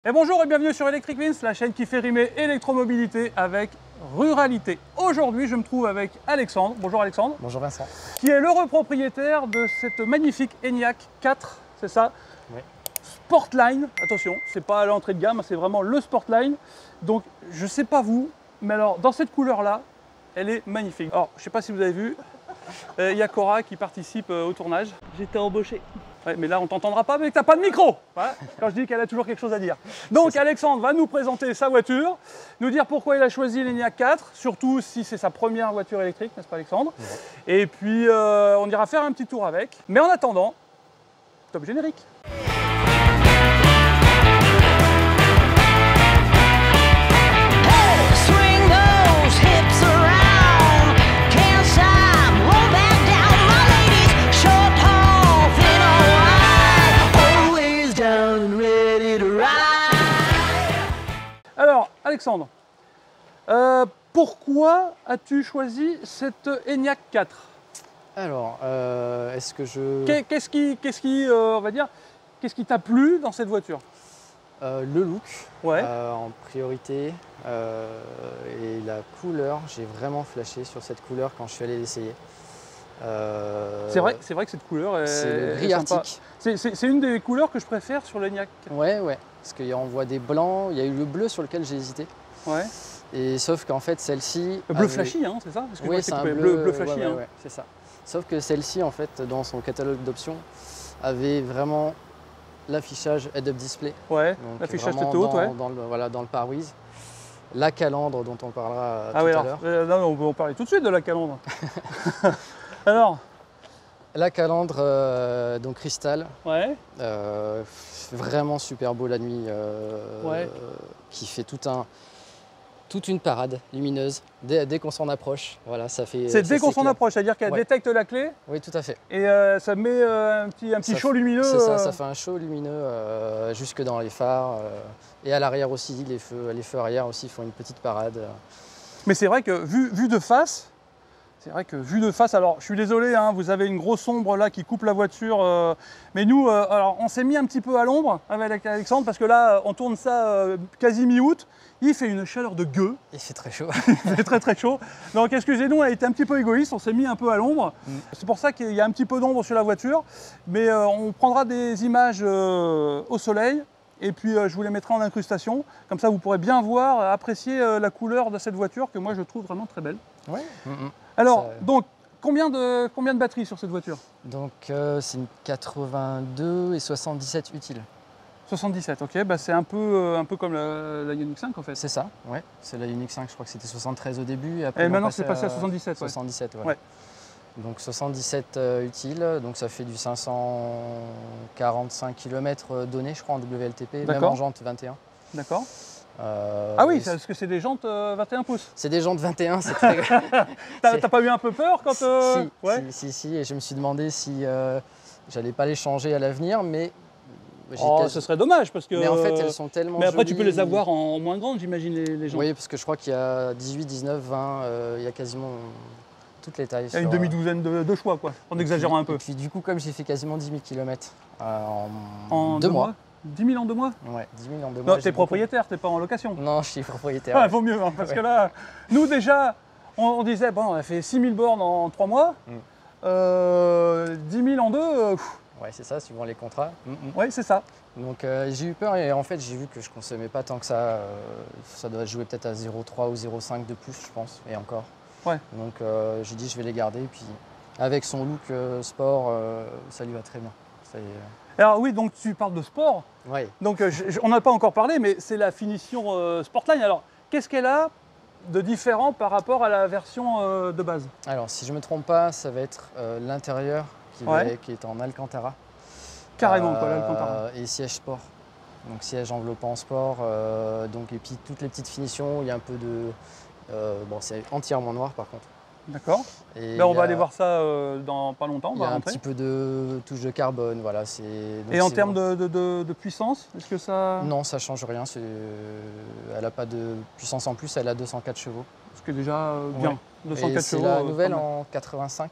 Et bonjour et bienvenue sur Electric Vince, la chaîne qui fait rimer électromobilité avec ruralité. Aujourd'hui, je me trouve avec Alexandre. Bonjour Alexandre. Bonjour Vincent. Qui est l'heureux propriétaire de cette magnifique ENIAC 4, c'est ça? Oui. Sportline, attention, c'est pas l'entrée de gamme, c'est vraiment le Sportline. Donc, je sais pas vous, mais alors, dans cette couleur-là, elle est magnifique. Alors, je sais pas si vous avez vu, il y a Cora qui participe au tournage. J'étais embauché. Ouais, mais là, on t'entendra pas, mais que tu n'as pas de micro. Voilà, quand je dis qu'elle a toujours quelque chose à dire. Donc, Alexandre va nous présenter sa voiture, nous dire pourquoi il a choisi l'ENIAC 4, surtout si c'est sa première voiture électrique, n'est-ce pas, Alexandre? Ouais. Et puis, on ira faire un petit tour avec. Mais en attendant, top générique. Alors, Alexandre, pourquoi as-tu choisi cette ENIAC 4? Alors, est-ce que je... Qu'est-ce qui t'a plu dans cette voiture? Le look, ouais. En priorité, et la couleur. J'ai vraiment flashé sur cette couleur quand je suis allé l'essayer. C'est vrai que cette couleur est le gris arctique. C'est une des couleurs que je préfère sur l'ENIAC. Ouais, parce qu'on voit des blancs, il y a eu le bleu sur lequel j'ai hésité. Ouais. Et sauf qu'en fait, celle-ci... Le bleu flashy, hein, c'est ça? Parce que oui, c'est un bleu flashy. Ouais, c'est ça. Sauf que celle-ci, en fait, dans son catalogue d'options, avait vraiment l'affichage head-up display. Ouais, l'affichage tête haute, ouais. Dans le pare-brise. La calandre dont on parlera tout à l'heure. Non, on peut en parler tout de suite de la calandre. Alors, la calandre, donc cristal. Ouais. Vraiment super beau la nuit. Qui fait toute une parade lumineuse dès qu'on s'en approche. Voilà, ça fait. C'est dès qu'on s'en approche, c'est-à-dire qu'elle détecte la clé. Oui, tout à fait. Et ça met un petit show lumineux. C'est ça, ça fait un show lumineux jusque dans les phares. Et à l'arrière aussi, les feux arrière aussi font une petite parade. Mais c'est vrai que vu de face, alors je suis désolé, hein, vous avez une grosse ombre là qui coupe la voiture. Mais nous, alors, on s'est mis un petit peu à l'ombre avec Alexandre parce que là, on tourne ça quasi mi-août. Il fait une chaleur de gueux. Il fait très chaud. Il fait très chaud. Donc excusez-nous, on a été un petit peu égoïste, on s'est mis un peu à l'ombre. C'est pour ça qu'il y a un petit peu d'ombre sur la voiture. Mais on prendra des images au soleil. Et puis je vous les mettrai en incrustation. Comme ça, vous pourrez bien voir, apprécier la couleur de cette voiture que moi je trouve vraiment très belle. Ouais. Alors, donc, combien de batteries sur cette voiture? Donc c'est une 82 et 77 utile. 77, ok, bah, c'est un peu comme la Ioniq 5 en fait. C'est ça, ouais. C'est la Ioniq 5, je crois que c'était 73 au début. Et maintenant c'est passé à 77. 77, ouais. Donc 77 utile, donc ça fait du 545 km donné, je crois, en WLTP, même en jante 21. D'accord. Ah oui, parce que c'est des jantes 21 pouces. C'est des jantes 21, c'est très grave. T'as pas eu un peu peur quand... Si, et je me suis demandé si j'allais pas les changer à l'avenir, mais... ce serait dommage parce que... Mais en fait, elles sont tellement Mais après, jolies. tu peux les avoir en moins grandes, j'imagine, les jantes. Oui, parce que je crois qu'il y a 18, 19, 20, il y a quasiment toutes les tailles. Il y a une demi-douzaine de choix, quoi, en exagérant un peu. Et puis du coup, comme j'ai fait quasiment 10 000 km en 2 mois. 10 000 en 2 mois? Ouais, 10 000 en 2 mois. Non, t'es propriétaire, t'es pas en location. Non, je suis propriétaire. Ah, vaut mieux, hein, parce que là, nous déjà, on disait, bon, on a fait 6 000 bornes en 3 mois, 10 000 en 2, ouais, c'est ça, suivant les contrats. Oui, c'est ça. Donc j'ai eu peur et en fait, j'ai vu que je consommais pas tant que ça. Ça doit jouer peut-être à 0,3 ou 0,5 de plus, je pense, et encore. Ouais. Donc j'ai dit, je vais les garder. Et puis avec son look sport, ça lui va très bien. Alors oui, donc tu parles de sport. Oui. Donc on n'a pas encore parlé, mais c'est la finition Sportline. Alors qu'est-ce qu'elle a de différent par rapport à la version de base? Alors si je ne me trompe pas, ça va être l'intérieur qui est en Alcantara. Carrément, quoi, l'Alcantara. Et siège sport. Donc siège enveloppant sport. Et puis toutes les petites finitions, il y a un peu de... bon, c'est entièrement noir par contre. D'accord. Ben, on va aller voir ça dans pas longtemps. Il y a un petit peu de touche de carbone, voilà. Et en termes de puissance, est-ce que ça... Non, ça ne change rien. Elle n'a pas de puissance en plus, elle a 204 chevaux. Ce qui est déjà bien. 204 chevaux. C'est la nouvelle en 85.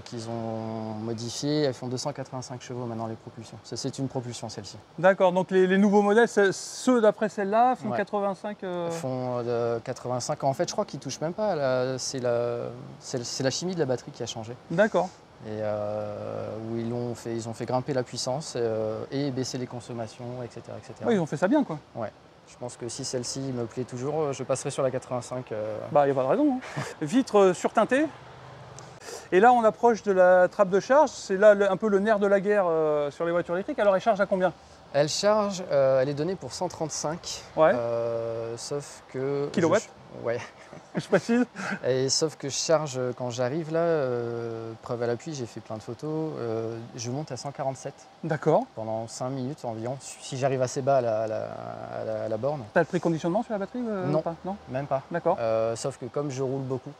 qu'ils ont modifié. Elles font 285 chevaux maintenant les propulsions. C'est une propulsion celle-ci. D'accord, donc les nouveaux modèles, ceux d'après celle-là font 85 font 85. En fait, je crois qu'ils ne touchent même pas. C'est la chimie de la batterie qui a changé. D'accord. Et où ils ont fait grimper la puissance et baisser les consommations, etc., etc. Oui, ils ont fait ça bien, quoi. Ouais. Je pense que si celle-ci me plaît toujours, je passerai sur la 85. Bah, il n'y a pas de raison. Hein. Vitre surteintée. Et là, on approche de la trappe de charge. C'est là un peu le nerf de la guerre sur les voitures électriques. Alors, elle charge à combien? Elle charge, elle est donnée pour 135. Ouais. Sauf que... Kilowatts. Ouais. Je précise. Et sauf que je charge quand j'arrive là, preuve à l'appui, j'ai fait plein de photos, je monte à 147. D'accord. Pendant 5 minutes environ, si j'arrive assez bas à la borne. T'as le préconditionnement sur la batterie Non, pas non, même pas. D'accord. Sauf que comme je roule beaucoup,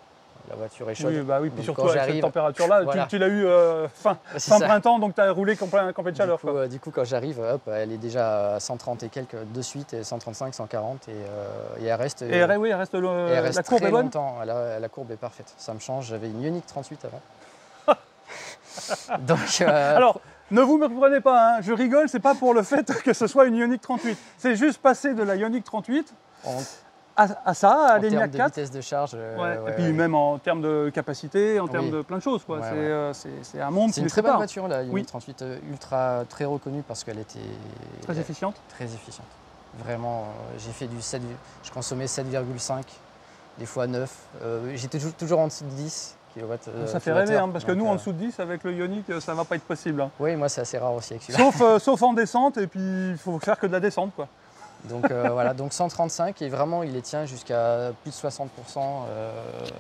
la voiture est chaude. Oui, bah oui, puis surtout avec cette température-là, voilà. tu l'as eu fin printemps, donc tu as roulé campé de chaleur. Du coup, quand j'arrive, hop, elle est déjà à 130 et quelques de suite, et 135, 140, et elle reste. Oui, elle reste, la courbe est bonne. Longtemps. La courbe est parfaite. Ça me change. J'avais une Ioniq 38 avant. Donc. Alors, ne vous me prenez pas, hein, je rigole, c'est pas pour le fait que ce soit une Ioniq 38. C'est juste passer de la Ioniq 38 à ça, à l'Enyaq 4. En termes de vitesse de charge. Et puis même en termes de capacité, en termes de plein de choses. C'est un monde qui c'est une très bonne voiture, la Ioniq 38, ultra très reconnue parce qu'elle était très efficiente. Très efficiente. Vraiment, j'ai fait du 7, je consommais 7,5, des fois 9. J'étais toujours en dessous de 10 kW. Ça fait rêver, hein, parce que nous, en dessous de 10, avec le Ioniq, ça ne va pas être possible. Hein. Oui, moi, c'est assez rare aussi avec celui-là. Sauf en descente, et puis il faut faire que de la descente, quoi. Donc voilà, donc 135 et vraiment il les tient jusqu'à plus de 60%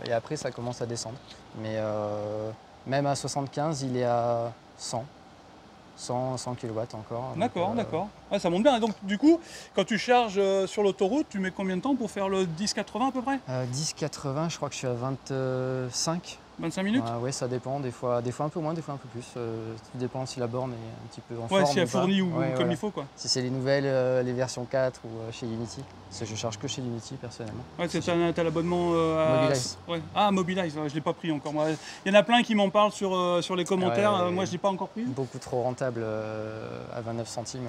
et après ça commence à descendre. Mais même à 75, il est à 100 kW encore. D'accord, d'accord. Ouais, ça monte bien. Et donc du coup, quand tu charges sur l'autoroute, tu mets combien de temps pour faire le 10-80 à peu près? 10-80, je crois que je suis à 25. 25 minutes? Oui, ça dépend. Des fois un peu moins, des fois un peu plus. Tout dépend si la borne est un petit peu en forme. Si elle fournit ou comme il faut, quoi. Si c'est les nouvelles, les versions 4 ou chez Unity. Parce que je charge que chez Unity personnellement. Ouais, tu as l'abonnement Mobilize. Ouais. Ah, Mobilize, je ne l'ai pas pris encore. Moi. Il y en a plein qui m'en parlent sur les commentaires. Moi, je ne l'ai pas encore pris. Beaucoup trop rentable à 29 centimes.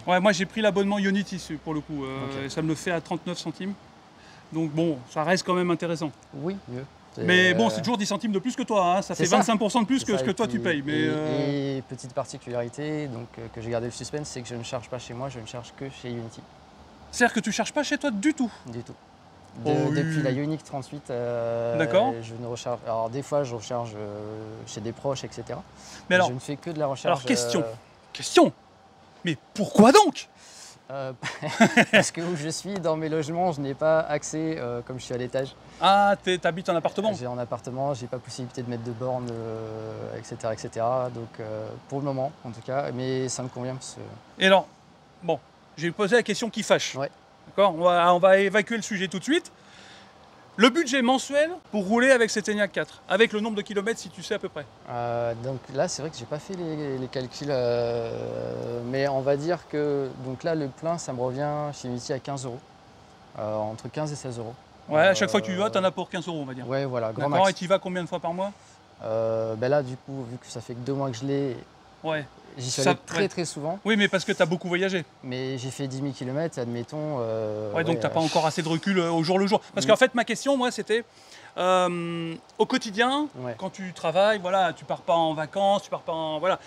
Ouais, moi, j'ai pris l'abonnement Unity pour le coup. Et ça me le fait à 39 centimes. Donc bon, ça reste quand même intéressant. Oui, mieux. Mais bon, c'est toujours 10 centimes de plus que toi, hein. Ça fait 25% de plus que ce que toi tu payes. Et petite particularité, donc, que j'ai gardé le suspense, c'est que je ne charge pas chez moi, je ne charge que chez Unity. C'est-à-dire que tu ne charges pas chez toi du tout? Du tout. Depuis la Ioniq 38, d'accord. Je ne recharge. Alors des fois je recharge chez des proches, etc. Mais alors, je ne fais que de la recharge. Alors question. Mais pourquoi donc? Parce que où je suis, dans mes logements, je n'ai pas accès, comme je suis à l'étage. Ah, t'habites en appartement? J'ai en appartement, j'ai pas possibilité de mettre de bornes, etc., etc. Donc pour le moment, en tout cas, mais ça me convient. Et alors, bon, j'ai posé la question qui fâche. Ouais. D'accord, on va évacuer le sujet tout de suite. Le budget mensuel pour rouler avec cette Enyaq 4, avec le nombre de kilomètres, si tu sais à peu près. Donc là, c'est vrai que j'ai pas fait les calculs, mais on va dire que donc là, le plein, ça me revient chez Unity à 15 €, entre 15 et 16 €. Ouais, à chaque fois que tu y vas, tu en as pour 15 €, on va dire. Ouais, voilà, grand max. Max. Et tu y vas combien de fois par mois? Là, du coup, vu que ça fait que 2 mois que je l'ai, ouais. J'y suis allé très souvent. Oui, mais parce que tu as beaucoup voyagé. Mais j'ai fait 10 000 km, admettons. Ouais, donc tu n'as pas encore assez de recul au jour le jour. Parce qu'en fait, ma question, moi, c'était au quotidien, quand tu travailles, voilà, tu pars pas en vacances, tu pars pas en... Voilà.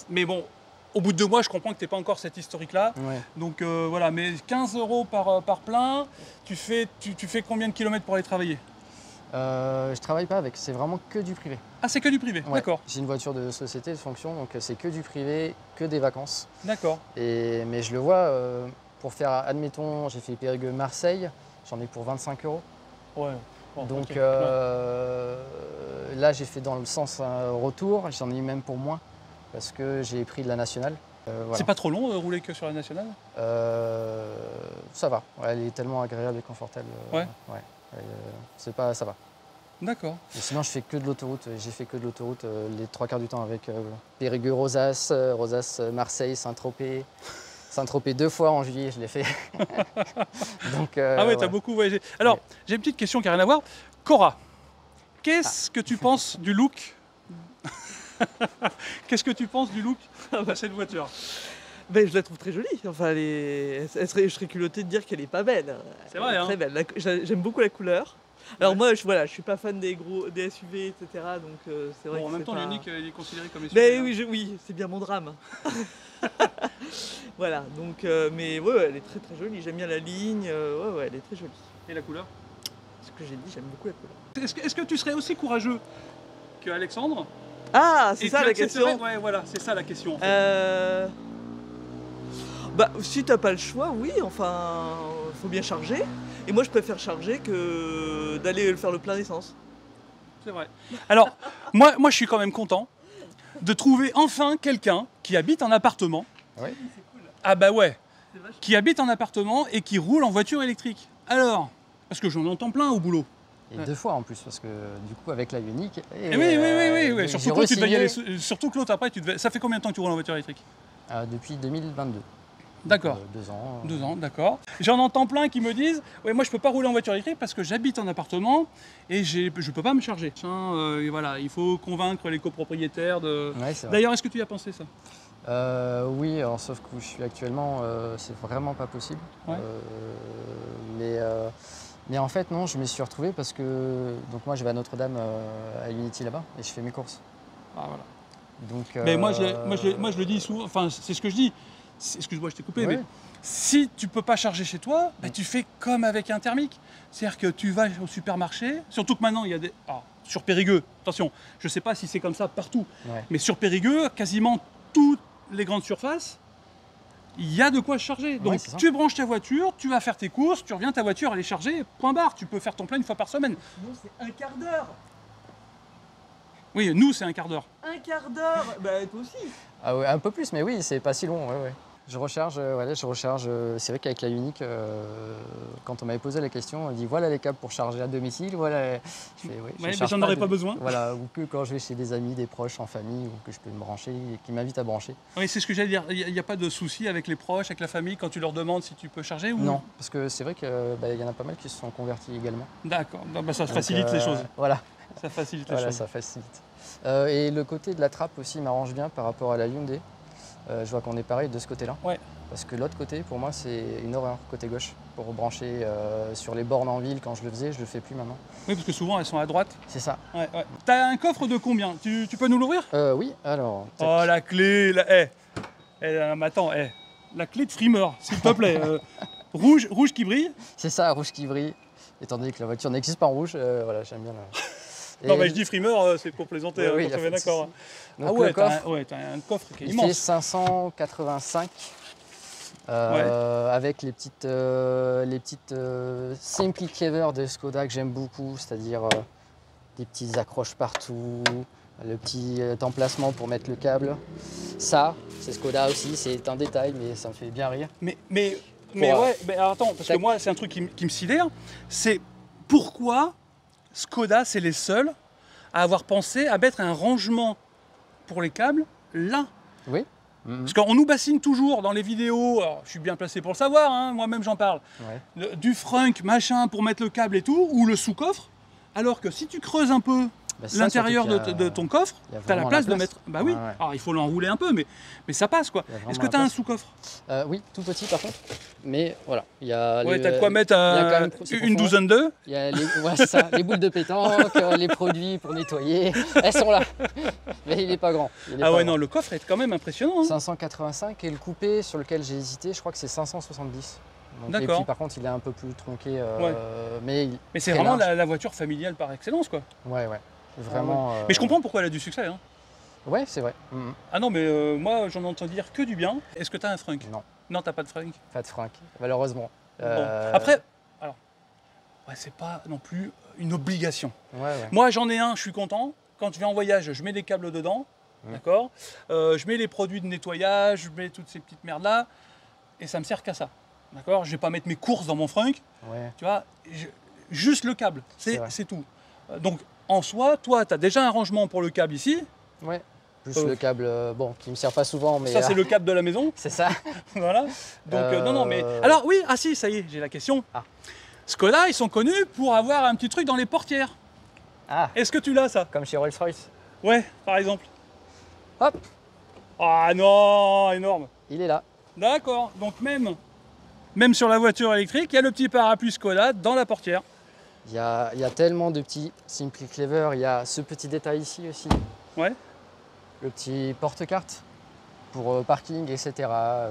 Mais bon, au bout de 2 mois, je comprends que tu n'es pas encore cet historique-là. Ouais. Donc voilà, mais 15 € par plein, tu fais combien de kilomètres pour aller travailler? Je travaille pas avec, c'est vraiment que du privé. Ah, c'est que du privé, d'accord. J'ai une voiture de société de fonction, donc c'est que du privé, que des vacances. D'accord. Mais je le vois, pour faire, admettons, j'ai fait Périgueux-Marseille, j'en ai pour 25 €. Ouais. Bon, donc là, j'ai fait dans le sens retour, j'en ai même pour moins, parce que j'ai pris de la nationale. Voilà. C'est pas trop long de rouler que sur la nationale? Ça va, elle est tellement agréable et confortable. Ça va. D'accord. Sinon, je fais que de l'autoroute. J'ai fait que de l'autoroute les 3 quarts du temps avec Périgueux, Rosas, Marseille, Saint-Tropez. Saint-Tropez 2 fois en juillet, je l'ai fait. Donc, ah ouais, tu as beaucoup voyagé. Alors, j'ai une petite question qui n'a rien à voir. Cora, qu'est-ce que tu penses du look Qu'est-ce que tu penses du look de cette voiture? Ben, je la trouve très jolie. Enfin, je serais culottée de dire qu'elle est pas belle. C'est vrai, Elle est hein. très belle. J'aime beaucoup la couleur. Alors moi, je suis pas fan des SUV, etc. Donc c'est vrai Bon, que en même c'est temps, pas... l'Ioniq, il est considéré comme SUV. Mais hein. oui, oui, c'est bien mon drame. Voilà, donc, mais ouais, elle est très très jolie. J'aime bien la ligne. Ouais, elle est très jolie. Et la couleur? Ce que j'ai dit, j'aime beaucoup la couleur. Est-ce que tu serais aussi courageux que Alexandre? Ah, Et c'est ça tu la accepterais- question. Ouais, voilà, c'est ça la question. En fait. Bah, si t'as pas le choix, oui, enfin, faut bien charger. Et moi, je préfère charger que d'aller faire le plein d'essence. C'est vrai. Alors, moi, je suis quand même content de trouver enfin quelqu'un qui habite en appartement. Oui. Ah bah ouais, qui habite en appartement et qui roule en voiture électrique. Alors, parce que j'en entends plein au boulot. Et 2 fois en plus, parce que du coup, avec la Ioniq. Et oui. Surtout que, tu devais y aller, surtout que l'autre, après, ça fait combien de temps que tu roules en voiture électrique? Depuis 2022. D'accord. 2 ans. 2 ans, d'accord. J'en entends plein qui me disent ouais, moi je peux pas rouler en voiture électrique parce que j'habite en appartement et je peux pas me charger. Et voilà, il faut convaincre les copropriétaires de. Ouais, c'est vrai. D'ailleurs, est-ce que tu y as pensé ça? Oui, alors, sauf que où je suis actuellement, c'est vraiment pas possible. Ouais. Mais en fait, non, je m'y suis retrouvé parce que donc moi je vais à Notre-Dame à Unity là-bas et je fais mes courses. Ah, voilà. Donc, Mais moi je le dis souvent, enfin c'est ce que je dis. Excuse-moi, je t'ai coupé, ouais. mais si tu peux pas charger chez toi, bah, tu fais comme avec un thermique. C'est-à-dire que tu vas au supermarché, surtout que maintenant il y a des. Alors, sur Périgueux, attention, je sais pas si c'est comme ça partout, Ouais. mais sur Périgueux, quasiment toutes les grandes surfaces, il y a de quoi charger. Donc c'est ça. tu branches ta voiture, tu vas faire tes courses, tu reviens, ta voiture elle est chargée, point barre. Tu peux faire ton plein une fois par semaine. Sinon, c'est un quart d'heure. Oui, nous c'est un quart d'heure. Un quart d'heure. Bah, toi aussi. Ah ouais, un peu plus, mais oui, c'est pas si long. Ouais. Je recharge, c'est vrai qu'avec la Ioniq, quand on m'avait posé la question, on dit voilà les câbles pour charger à domicile, voilà. Je fais, Ouais, je mais charge j'en aurais pas de- besoin. Voilà, ou que quand je vais chez des amis, des proches, en famille, ou que je peux me brancher, et qui m'invitent à brancher. Oui, c'est ce que j'allais dire. Il n'y a pas de souci avec les proches, avec la famille, quand tu leur demandes si tu peux charger ou... Non, parce que c'est vrai qu'il y en a pas mal qui se sont convertis également. D'accord, bah, ça Donc, facilite les choses. Voilà, Ça facilite les voilà, choses. ça facilite. Et le côté de la trappe aussi m'arrange bien par rapport à la Hyundai. Je vois qu'on est pareil de ce côté-là. Ouais. Parce que l'autre côté, pour moi, c'est une horreur, côté gauche. Pour brancher sur les bornes en ville, quand je le faisais, je le fais plus maintenant. Oui, parce que souvent elles sont à droite. C'est ça. Ouais. T'as un coffre de combien? Tu peux nous l'ouvrir? Oui, alors. tac. Oh, la clé, mais attends, la clé de frimeur, s'il te plaît. Rouge qui brille. C'est ça, rouge qui brille. Étant donné que la voiture n'existe pas en rouge, voilà, j'aime bien. Non, Et mais je dis frimeur, c'est pour plaisanter, oui, on y a est pas de d'accord. donc Ah ouais, le coffre, t'as un coffre qui est il immense. fait 585. Avec les petites Simply Clever de Skoda que j'aime beaucoup, c'est-à-dire des petites accroches partout, le petit emplacement pour mettre le câble. Ça, c'est Skoda aussi, c'est un détail, mais ça me fait bien rire. Mais Pour, ouais, mais alors attends, parce que tac. moi, c'est un truc qui me sidère, c'est pourquoi Skoda, c'est les seuls à avoir pensé à mettre un rangement pour les câbles là. Oui. Parce qu'on nous bassine toujours dans les vidéos, alors, je suis bien placé pour le savoir, hein, moi-même j'en parle, Ouais. du frunk machin pour mettre le câble et tout, ou le sous-coffre, alors que si tu creuses un peu Bah, ça, l'intérieur surtout qu'il y a- de ton coffre, il y a tu as la vraiment place la de place. mettre... Bah oui, Ouais, ouais. alors il faut l'enrouler un peu, mais ça passe quoi. Il y a Est-ce vraiment que la tu as un place. sous-coffre? Oui, tout petit par contre, mais voilà. Il y a Ouais, les- t'as de quoi mettre il y a quand même- c'est une profond. douzaine d'œufs. Il y a les, ouais, c'est ça, les boules de pétanque, les produits pour nettoyer, elles sont là. Mais il n'est pas grand. Il est Ah pas ouais, grand. non, le coffre est quand même impressionnant. Hein. 585 et le coupé sur lequel j'ai hésité, je crois que c'est 570. Donc, et D'accord. puis par contre, il est un peu plus tronqué, Ouais. mais Mais c'est très vraiment large. la voiture familiale par excellence quoi. Ouais, vraiment. Mais je comprends pourquoi elle a du succès. Hein. Ouais, c'est vrai. Mhm. Ah non, mais moi j'en entends dire que du bien. Est-ce que tu as un frunk? Non, Non, t'as pas de frunk. pas de franc, malheureusement. Bon. Après, alors, ouais, c'est pas non plus une obligation. Ouais. Moi j'en ai un, je suis content. Quand je vais en voyage, je mets des câbles dedans, d'accord. Je mets les produits de nettoyage, je mets toutes ces petites merdes là, et ça me sert qu'à ça, d'accord. Je vais pas mettre mes courses dans mon frunk, Ouais. tu vois. Juste le câble, C'est vrai. c'est tout. Donc en soi, toi, tu as déjà un rangement pour le câble ici. Ouais. Plus le câble, bon, qui me sert pas souvent, mais Ça c'est le câble de la maison, c'est ça. voilà. Donc non, mais alors oui, ah si, ça y est, j'ai la question. Ah. Skoda, ils sont connus pour avoir un petit truc dans les portières. Ah, Est-ce que tu l'as ça? comme chez Rolls-Royce. Ouais, par exemple. Hop, Ah non, énorme. il est là. D'accord, donc même sur la voiture électrique, il y a le petit parapluie Skoda dans la portière. Il y a tellement de petits Simply Clever. Il y a ce petit détail ici aussi. Ouais. Le petit porte-carte pour parking, etc. Voilà.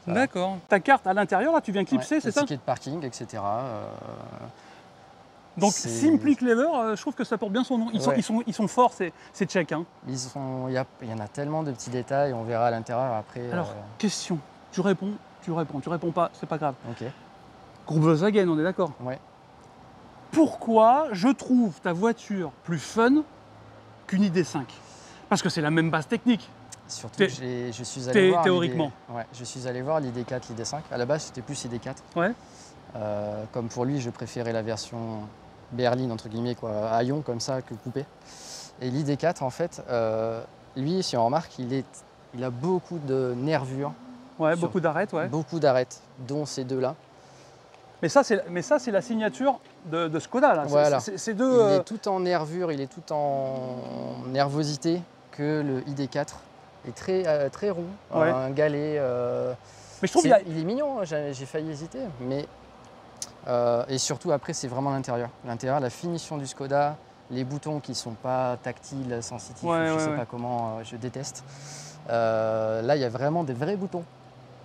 D'accord. Ta carte à l'intérieur, là, tu viens clipser, Ouais, c'est le ça? ticket de parking, etc. Donc c'est- Simply Clever, je trouve que ça porte bien son nom. Ouais. Ils sont forts, c'est tchèque. Hein. Il y en a tellement de petits détails, on verra à l'intérieur après. Alors, question, tu réponds pas, c'est pas grave. Ok. Groupe Volkswagen, on est d'accord? Ouais. Pourquoi je trouve ta voiture plus fun qu'une ID.5? Parce que c'est la même base technique. Surtout que je suis allé voir théoriquement. je suis allé voir l'ID4, l'ID5. À la base, c'était plus ID4. Ouais. Comme pour lui, je préférais la version berline, entre guillemets, quoi, haillon comme ça, que coupé. Et l'ID4, en fait, lui, si on remarque, il a beaucoup de nervures. Ouais, Sur- beaucoup d'arêtes, ouais. Beaucoup d'arêtes, dont ces deux-là. Mais ça, c'est la signature de Skoda, là. Voilà. C'est Il deux... est tout en nervure, il est tout en nervosité, que le ID4 est très rond, Ouais. un galet. Mais je trouve Il est mignon, hein, j'ai failli hésiter, mais et surtout après c'est vraiment l'intérieur. L'intérieur, la finition du Skoda, les boutons qui sont pas tactiles, sensitifs, Ouais, je sais ouais. pas comment, je déteste. Là il y a vraiment des vrais boutons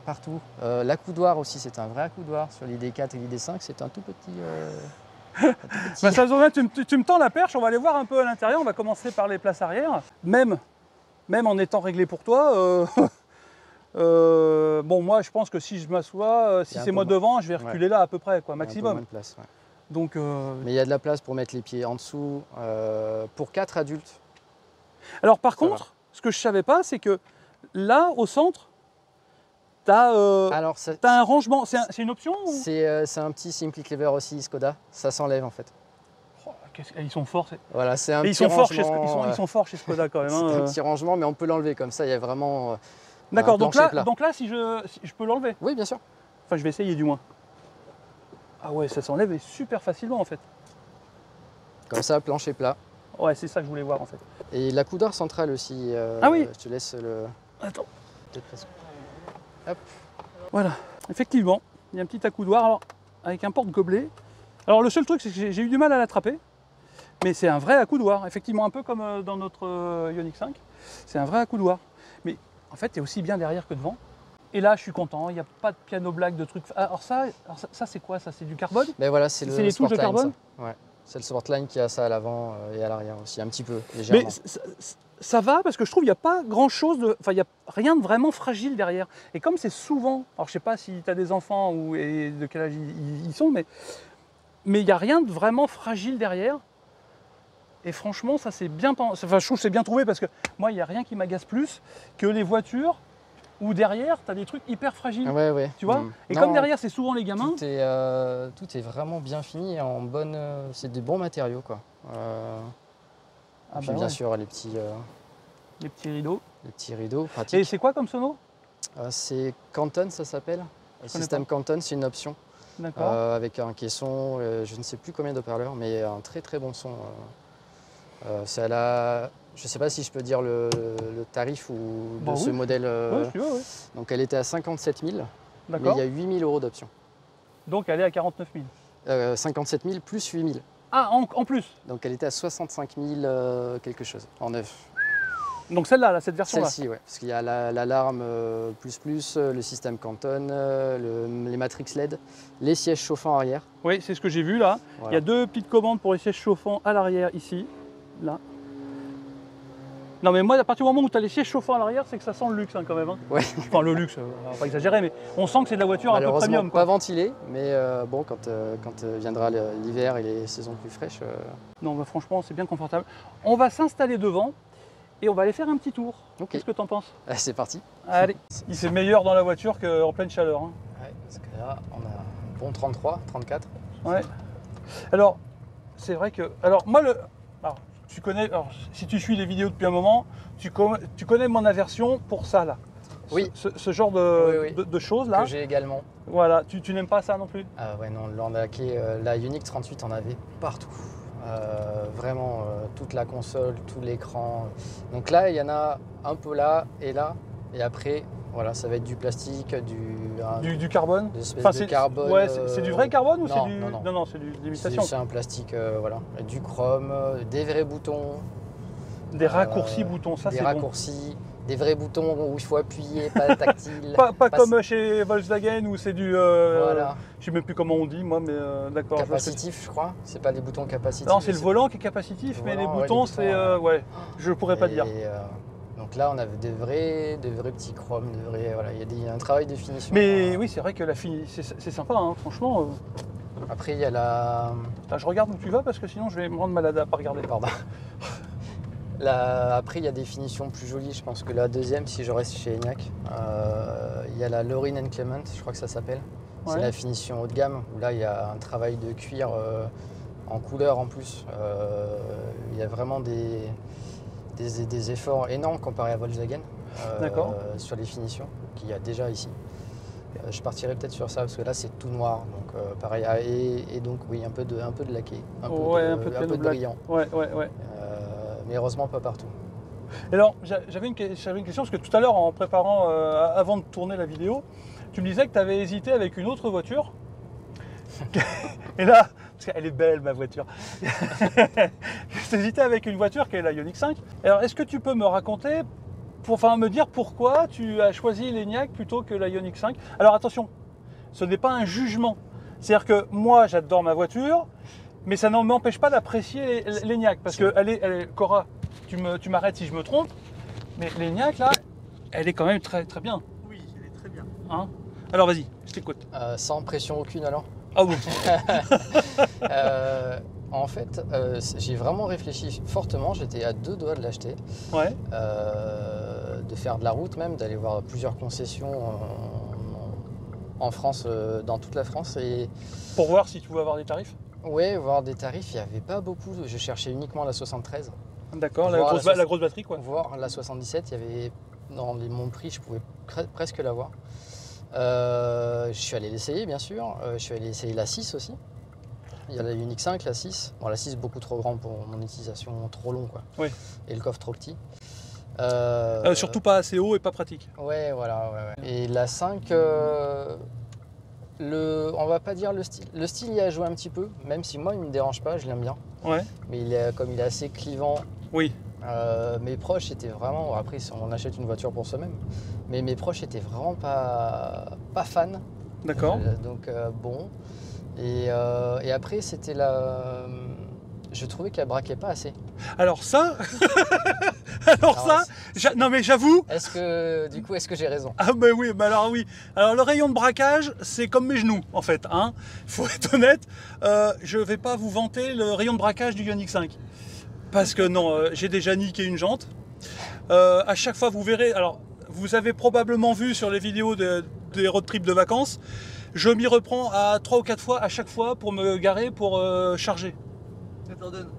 partout. L'accoudoir aussi, c'est un vrai accoudoir. Sur l'ID4 et l'ID5, c'est un tout petit. Bah, ça tombe bien, tu me tends la perche, on va aller voir un peu à l'intérieur, on va commencer par les places arrière. Même en étant réglé pour toi, bon moi je pense que si je m'assois, si Il y a un c'est peu moi moins. devant, je vais reculer là à peu près, quoi, Il y a un peu maximum. moins de place, ouais. Donc, Mais il y a de la place pour mettre les pieds en dessous. Pour 4 adultes. alors par Ça contre, ce que je savais pas, c'est que là au centre, t'as Alors un rangement, c'est une option ou... c'est un petit Simply Clever aussi, Skoda. Ça s'enlève en fait. Oh, ils sont forts. Voilà, c'est un Et petit ils rangement. sont forts chez Skoda quand même. C'est hein, un petit rangement, mais on peut l'enlever comme ça. Il y a vraiment. D'accord, un donc plancher plat. là si je peux l'enlever. Oui, bien sûr. Enfin, je vais essayer du moins. Ah ouais, ça s'enlève super facilement en fait. Comme ça, plancher plat. Ouais, c'est ça que je voulais voir en fait. Et l'accoudoir central aussi. Ah oui. Je te laisse le. Attends. Hop. Voilà, effectivement, il y a un petit accoudoir alors, avec un porte-gobelet. Alors le seul truc, c'est que j'ai eu du mal à l'attraper, mais c'est un vrai accoudoir, effectivement, un peu comme dans notre Ioniq 5. C'est un vrai accoudoir. Mais en fait, tu es aussi bien derrière que devant. Et là, je suis content, il n'y a pas de piano black, de trucs. Alors ça c'est quoi? Ça, c'est du carbone? Mais voilà, c'est le C'est les touches de Sportline, carbone? ça. Ouais. C'est le Sportline qui a ça à l'avant et à l'arrière aussi, un petit peu, légèrement. Mais ça va parce que je trouve qu'il n'y a pas grand chose de. Enfin, il n'y a rien de vraiment fragile derrière. Et comme c'est souvent. Alors, je sais pas si tu as des enfants et de quel âge ils sont, mais il n'y a rien de vraiment fragile derrière. Et franchement, ça c'est bien. Enfin, je trouve que c'est bien trouvé parce que moi, il n'y a rien qui m'agace plus que les voitures où derrière, tu as des trucs hyper fragiles. Ouais. Tu vois? Et Non, comme derrière, c'est souvent les gamins. tout est vraiment bien fini, en bonne. C'est des bons matériaux, quoi. Ah Puis bah bien ouais. sûr, les petits rideaux. rideaux Et pratiques. c'est quoi comme sono? C'est Canton, ça s'appelle. Le connais système Canton, c'est une option. D'accord. Avec un caisson, je ne sais plus combien d'haut-parleurs, mais un très très bon son. C'est à la. Je ne sais pas si je peux dire le tarif ou Bah de oui. ce modèle. Ouais, si tu veux, ouais. Donc elle était à 57 000, mais D'accord. il y a 8 000 € d'options. Donc elle est à 49 000. 57 000 plus 8 000. Ah, en plus. Donc elle était à 65 000 quelque chose, en neuf. Donc celle-là, cette version-là. Celle-ci, ouais. Parce qu'il y a l'alarme le système Canton, les matrix LED, les sièges chauffants arrière. Oui, c'est ce que j'ai vu là. Voilà. Il y a deux petites commandes pour les sièges chauffants à l'arrière ici, là. Non mais moi, à partir du moment où tu as les sièges chauffants à l'arrière, c'est que ça sent le luxe hein, quand même. Hein. Ouais. Enfin le luxe, on va pas exagérer, mais on sent que c'est de la voiture un peu Malheureusement, premium. pas Quoi. ventilé, mais bon, quand viendra l'hiver et les saisons plus fraîches. Non, bah, franchement, c'est bien confortable. On va s'installer devant et on va aller faire un petit tour. Ok. Qu'est-ce que tu en penses? C'est parti. Allez, il fait meilleur dans la voiture qu'en pleine chaleur. Hein. Ouais, parce que là, on a un bon 33, 34. Ouais. Alors, c'est vrai que. Alors, moi, alors, tu connais. Alors, si tu suis les vidéos depuis un moment, tu connais mon aversion pour ça, là. Oui. Ce genre de, Oui. de choses, là. Que j'ai également. Voilà. Tu n'aimes pas ça non plus? Ah ouais, non, le Landake, la Ioniq 38, on avait partout. Vraiment, toute la console, tout l'écran. Donc là, il y en a un peu là et là. Et après, voilà, ça va être du plastique, du carbone. Des espèces de carbone. Ouais, c'est du vrai carbone ou c'est du... Non, c'est de l'imitation. C'est un plastique, voilà. Du chrome, des vrais boutons. Des raccourcis boutons, ça c'est bon. Des raccourcis, des vrais boutons où il faut appuyer, pas tactile. pas comme chez Volkswagen où c'est du... Voilà. Je sais même plus comment on dit moi, mais d'accord. Capacitif, je crois. C'est pas les boutons capacitifs. Non, c'est le volant qui est capacitif, mais les boutons, c'est... ouais, je pourrais pas dire. Donc là, on avait des vrais petits chromes, voilà, il y a un travail de finition. Mais oui, c'est vrai que la finition, c'est sympa, hein, franchement. Après, il y a la... Attends, je regarde où tu vas parce que sinon je vais me rendre malade à pas regarder. Pardon. Après, il y a des finitions plus jolies, je pense que la deuxième, si je reste chez ENIAC. Il y a la Lorin & Clement, je crois que ça s'appelle. Ouais. C'est la finition haut de gamme, où là, il y a un travail de cuir en couleur en plus. Il y a vraiment des efforts énormes comparé à Volkswagen sur les finitions qu'il y a déjà ici. Je partirai peut-être sur ça parce que là c'est tout noir, donc pareil, et donc oui, un peu de laqué, un peu de brillant. Ouais. Mais heureusement pas partout. Et alors j'avais une question parce que tout à l'heure en préparant, avant de tourner la vidéo, tu me disais que tu avais hésité avec une autre voiture. Et là, parce qu'elle est belle ma voiture, j'ai hésité avec une voiture qui est la Ioniq 5. Alors est-ce que tu peux me raconter, me dire pourquoi tu as choisi l'ENIAC plutôt que la Ioniq 5? Alors attention, ce n'est pas un jugement. C'est-à-dire que moi j'adore ma voiture, mais ça ne m'empêche pas d'apprécier l'ENIAC. Parce que Cora, tu m'arrêtes si je me trompe, mais l'ENIAC là, elle est quand même très très bien. Oui, elle est très bien. Hein? Alors vas-y, je t'écoute. Sans pression aucune alors? Ah bon. En fait, j'ai vraiment réfléchi fortement, j'étais à 2 doigts de l'acheter. Ouais. De faire de la route même, d'aller voir plusieurs concessions en France, dans toute la France. Pour voir si tu pouvais avoir des tarifs? Oui, voir des tarifs, il n'y avait pas beaucoup, je cherchais uniquement la 73. D'accord, la grosse batterie quoi. Voir la 77, il y avait, dans mon prix, je pouvais presque l'avoir. Je suis allé l'essayer bien sûr, je suis allé essayer la 6 aussi. Il y a la Ioniq 5, la 6. Bon, la 6 beaucoup trop grande pour mon utilisation, trop long quoi. Oui. Et le coffre trop petit. Surtout pas assez haut et pas pratique. Ouais, voilà. Ouais. Et la 5, on va pas dire le style. Le style y a joué un petit peu, même si moi il me dérange pas, je l'aime bien. Ouais. Mais comme il est assez clivant. Oui. Mes proches étaient vraiment, après on achète une voiture pour soi-même, mais mes proches étaient vraiment pas fans. D'accord. Donc bon. Et après c'était je trouvais qu'elle braquait pas assez. Alors ça, non mais j'avoue. Est-ce que j'ai raison? Ah ben oui, alors oui. Alors le rayon de braquage, c'est comme mes genoux en fait. Hein. Faut être honnête. Je vais pas vous vanter le rayon de braquage du Ioniq 5. Parce que non, j'ai déjà niqué une jante. À chaque fois, vous verrez, alors vous avez probablement vu sur les vidéos des road trips de vacances, je m'y reprends à 3 ou 4 fois à chaque fois pour me garer, pour charger. Ça t'en donne.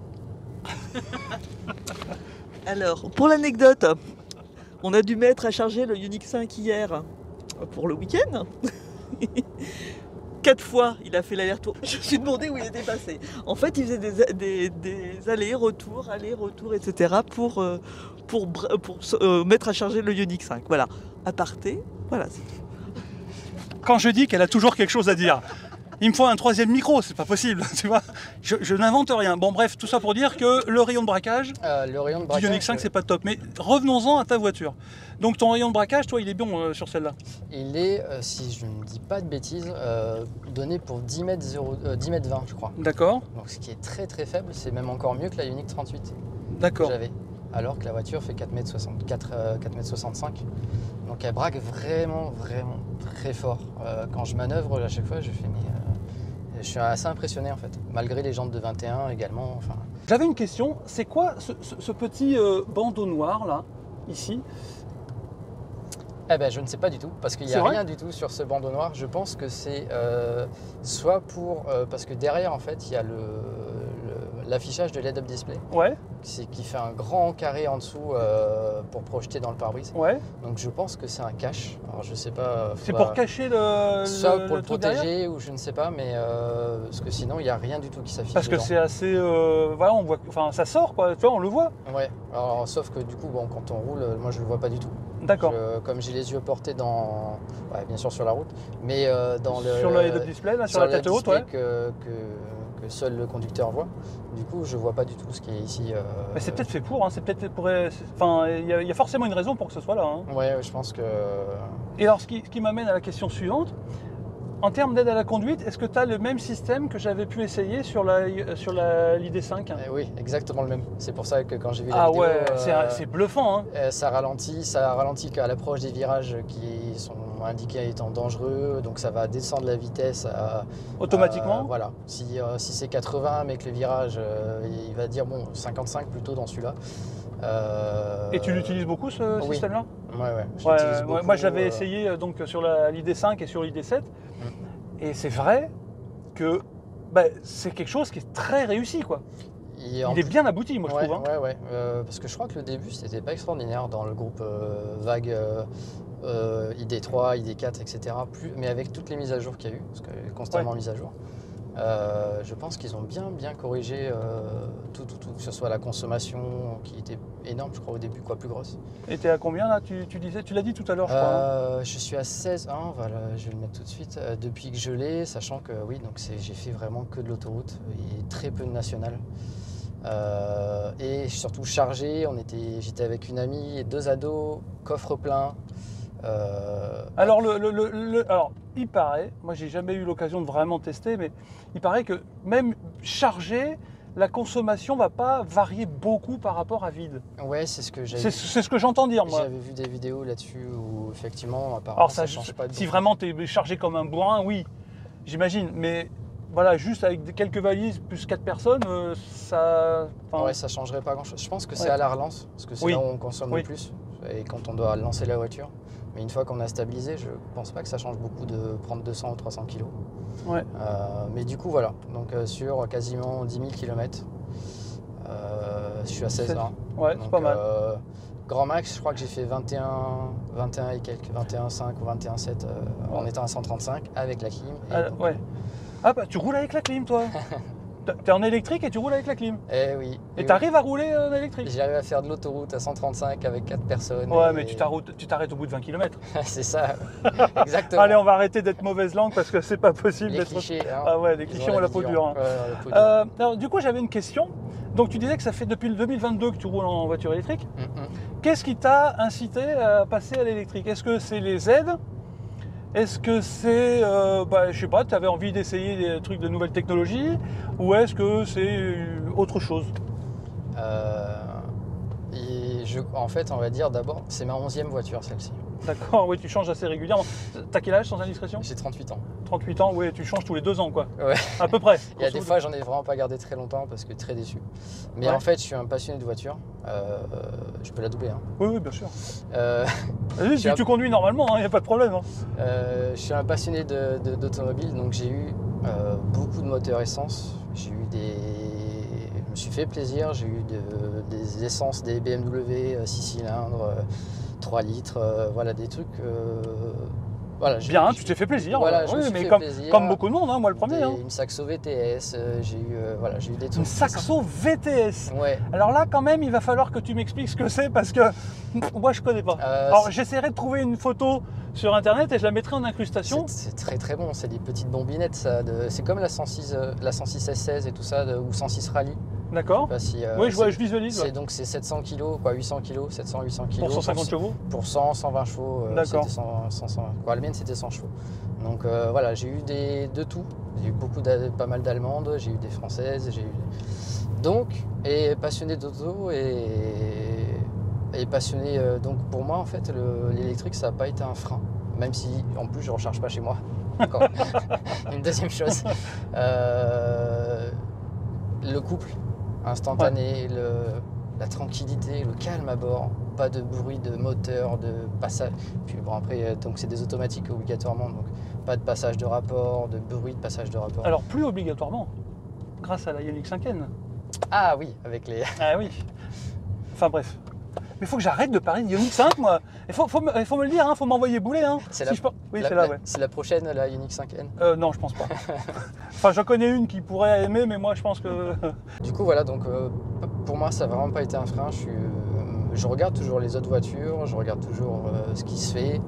Alors, pour l'anecdote, on a dû mettre à charger le Ioniq 5 hier pour le week-end. 4 fois, il a fait l'aller-retour. Je me suis demandé où il était passé. En fait, il faisait des allers-retours, etc. pour mettre à charger le Ioniq 5. Voilà. Aparté, voilà, c'est tout. Quand je dis qu'elle a toujours quelque chose à dire, il me faut un 3e micro, c'est pas possible, tu vois. Je n'invente rien. Bon bref, tout ça pour dire que le rayon de braquage, du Ioniq 5 c'est pas top. Mais revenons-en à ta voiture. Donc ton rayon de braquage, toi, il est bon sur celle-là? Il est, si je ne dis pas de bêtises, donné pour 10 mètres 20, je crois. D'accord. Donc ce qui est très très faible, c'est même encore mieux que la Ioniq 38. D'accord. Que j'avais. Alors que la voiture fait 4 mètres 65. Donc elle braque vraiment très fort. Quand je manœuvre, à chaque fois, je suis assez impressionné en fait, malgré les jantes de 21 également. Enfin... J'avais une question, c'est quoi ce petit bandeau noir là, ici? Eh ben je ne sais pas du tout, parce qu'il n'y a rien du tout sur ce bandeau noir. Je pense que c'est soit pour... parce que derrière en fait, il y a l'affichage de l'head-up display. Ouais. Qui fait un grand carré en dessous pour projeter dans le pare-brise. Ouais. Donc je pense que c'est un cache. Alors je sais pas. C'est pour cacher soit pour le protéger derrière, ou je ne sais pas, mais parce que sinon il n'y a rien du tout qui s'affiche. Parce que dedans. c'est assez. Voilà, on voit. Enfin, ça sort, quoi. Tu vois, on le voit. Ouais. Alors sauf que du coup, bon, quand on roule, moi je le vois pas du tout. D'accord. Comme j'ai les yeux portés dans, ouais, bien sûr sur la route, mais dans le sur le head-up display, là, sur la tête haute, ouais. Que seul le conducteur voit. Du coup, je vois pas du tout ce qui est ici. Mais c'est peut-être fait pour, hein, c'est peut-être pour. Enfin, il y a forcément une raison pour que ce soit là. Hein. Ouais, je pense que. Et alors, ce qui m'amène à la question suivante. En termes d'aide à la conduite, est-ce que tu as le même système que j'avais pu essayer sur l'ID5 ? Oui, exactement le même. C'est pour ça que quand j'ai vu la Ah vidéo, ouais, c'est bluffant. Hein. Ça ralentit qu'à l'approche des virages qui sont indiqués étant dangereux, donc ça va descendre la vitesse Automatiquement. Voilà. Si c'est 80, mais que le virage, il va dire bon 55 plutôt dans celui-là. Et tu l'utilises beaucoup ce système-là ? Ouais. Moi j'avais essayé donc sur l'ID5 et sur l'ID7 et c'est vrai que c'est quelque chose qui est très réussi quoi. Il est bien abouti moi je trouve. Hein. Ouais. Parce que je crois que le début c'était pas extraordinaire dans le groupe Vague ID3, ID4, etc. Mais avec toutes les mises à jour qu'il y a eu, parce que constamment mise à jour. Je pense qu'ils ont bien corrigé tout, que ce soit la consommation qui était énorme, je crois au début, plus grosse. Et tu es à combien là tu disais, tu l'as dit tout à l'heure je crois. Je suis à 16, voilà, je vais le mettre tout de suite, depuis que je l'ai, sachant que oui, donc j'ai fait vraiment que de l'autoroute et très peu de national. Et surtout chargé, j'étais avec une amie et 2 ados, coffre plein. Alors, alors, il paraît, moi j'ai jamais eu l'occasion de vraiment tester, mais il paraît que même chargé, la consommation va pas varier beaucoup par rapport à vide. Ouais, c'est ce que c'est ce que j'entends dire moi. J'avais vu des vidéos là-dessus où effectivement, apparemment, alors, ça change pas. Si vraiment tu es chargé comme un bourrin, oui, j'imagine, mais voilà, juste avec quelques valises plus 4 personnes, ça. Ouais, ça changerait pas grand-chose. Je pense que c'est à la relance, parce que c'est là où on consomme le plus, et quand on doit lancer la voiture. Mais une fois qu'on a stabilisé, je pense pas que ça change beaucoup de prendre 200 ou 300 kg. Ouais. Mais du coup, voilà. Donc sur quasiment 10 000 km, je suis à 16 ans. Ouais, c'est pas mal. Grand max, je crois que j'ai fait 21 et quelques, 21,5 ou 21,7 en étant à 135 avec la clim. Ouais. Ah bah tu roules avec la clim toi. T'es en électrique et tu roules avec la clim. Eh oui. Et t'arrives à rouler en électrique. J'arrive à faire de l'autoroute à 135 avec 4 personnes. Ouais, mais tu t'arrêtes au bout de 20 km. C'est ça, exactement. Allez, on va arrêter d'être mauvaise langue parce que c'est pas possible d'être. Clichés, hein. Ah ouais, les clichés ont la peau dure. Hein. Ouais, alors, du coup, j'avais une question. Donc tu disais que ça fait depuis le 2022 que tu roules en voiture électrique. Qu'est-ce qui t'a incité à passer à l'électrique? Est-ce que c'est les aides? Est-ce que c'est, je sais pas, tu avais envie d'essayer des trucs de nouvelles technologies? Ou est-ce que c'est autre chose? En fait, on va dire d'abord, c'est ma 11e voiture celle-ci. D'accord, oui, tu changes assez régulièrement. T'as quel âge sans indiscrétion? J'ai 38 ans. 38 ans, oui, tu changes tous les 2 ans, quoi. Ouais. À peu près. Il y a des fois, j'en ai vraiment pas gardé très longtemps parce que très déçu. Mais en fait, je suis un passionné de voiture. Je peux la doubler. Hein. Oui, bien sûr. Tu conduis normalement, il n'y a pas de problème. Hein. Je suis un passionné d'automobile, donc j'ai eu beaucoup de moteurs essence. Je me suis fait plaisir, j'ai eu des essences, des BMW 6 cylindres, 3 litres, voilà, des trucs. Voilà, bien, tu t'es fait plaisir. Voilà, oui, mais comme beaucoup de monde, hein, moi le premier. Une Saxo VTS, j'ai eu des trucs. Une Saxo VTS. Ouais. Alors là, quand même, il va falloir que tu m'expliques ce que c'est parce que moi, je connais pas. Alors, j'essaierai de trouver une photo sur internet et je la mettrai en incrustation. C'est très très bon, c'est des petites bombinettes, ça. C'est comme la 106 S16 et tout ça, ou 106 Rally. D'accord. Oui, je visualise. Donc c'est 700 kg, 800 kg, 700-800 kg. Pour 150 chevaux. Pour 100-120 chevaux. D'accord. 100. La mienne c'était 100 chevaux. Donc voilà, j'ai eu de tout. J'ai eu pas mal d'allemandes, j'ai eu des françaises, Donc, et passionné d'auto et passionné. Donc pour moi en fait, l'électrique ça n'a pas été un frein. Même si en plus je ne recharge pas chez moi. Encore. Une deuxième chose. Le couple instantané, la tranquillité, le calme à bord, pas de bruit de moteur, de passage. Puis bon après, donc c'est des automatiques obligatoirement, donc pas de passage de rapport, de bruit de passage de rapport. Alors plus obligatoirement, grâce à la Ioniq 5N. Ah oui, avec les... Ah oui. Enfin bref. Mais il faut que j'arrête de parler d'Ioniq 5, moi. Il faut me le dire, il faut m'envoyer bouler. Hein. C'est si oui, c'est là, ouais. C'est la prochaine, la Ioniq 5N? Non, je pense pas. Enfin, j'en connais une qui pourrait aimer, mais moi, je pense que... Du coup, voilà, donc pour moi, ça n'a vraiment pas été un frein. Je regarde toujours les autres voitures, je regarde toujours ce qui se fait.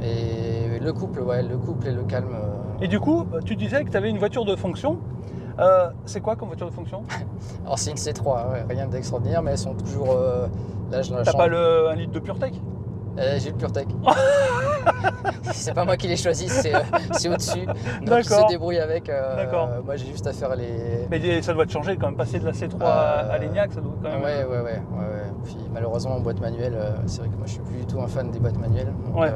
Et le couple, ouais, le couple et le calme. Et du coup, tu disais que tu avais une voiture de fonction. C'est quoi comme voiture de fonction? Alors c'est une C3, ouais, rien d'extraordinaire, mais elles sont toujours... là, je T'as pas un litre de PureTech? J'ai le PureTech. C'est pas moi qui l'ai choisi, c'est au-dessus. Donc ils se débrouillent avec. Moi j'ai juste à faire les... Mais ça doit te changer quand même, passer de la C3 à l'Enyaq, ça doit quand même... Ouais. Puis malheureusement en boîte manuelle, c'est vrai que moi je suis plus du tout un fan des boîtes manuelles. Donc, ouais.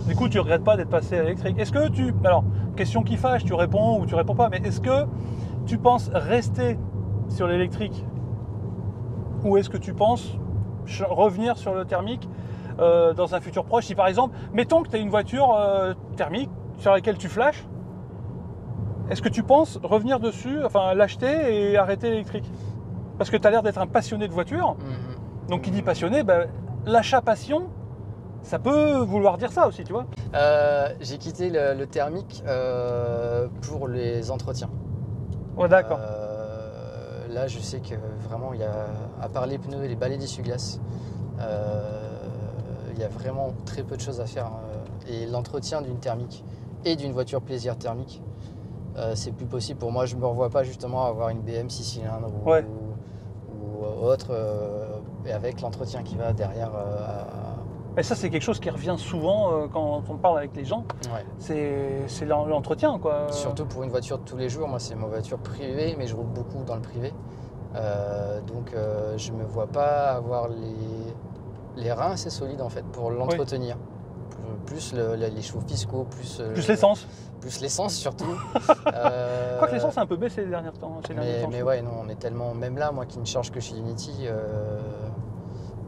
Du coup, tu regrettes pas d'être passé à l'électrique. Est-ce que tu... Alors, question qui fâche, tu réponds ou tu réponds pas, mais est-ce que tu penses rester sur l'électrique ou est-ce que tu penses revenir sur le thermique dans un futur proche? Si par exemple, mettons que tu as une voiture thermique sur laquelle tu flashes, est-ce que tu penses revenir dessus, enfin l'acheter et arrêter l'électrique? Parce que tu as l'air d'être un passionné de voiture. Donc qui dit passionné, l'achat passion, ça peut vouloir dire ça aussi, tu vois. J'ai quitté le thermique pour les entretiens. Ouais, d'accord. Là, je sais que vraiment, il y a, à part les pneus et les balais d'essuie-glace, il y a vraiment très peu de choses à faire. Et l'entretien d'une thermique et d'une voiture plaisir thermique, c'est plus possible. Pour moi, je ne me revois pas justement avoir une BM 6 cylindres ou autre, et avec l'entretien qui va derrière. Mais ça, c'est quelque chose qui revient souvent quand on parle avec les gens. Ouais. C'est l'entretien, quoi. Surtout pour une voiture de tous les jours. Moi, c'est ma voiture privée, mais je roule beaucoup dans le privé. Donc, je ne me vois pas avoir les reins assez solides, en fait, pour l'entretenir. Plus les chevaux fiscaux, plus l'essence. Plus l'essence, surtout. Quoique l'essence a un peu baissé ces derniers temps. Mais ouais, non, on est tellement... Même là, moi qui ne charge que chez Unity...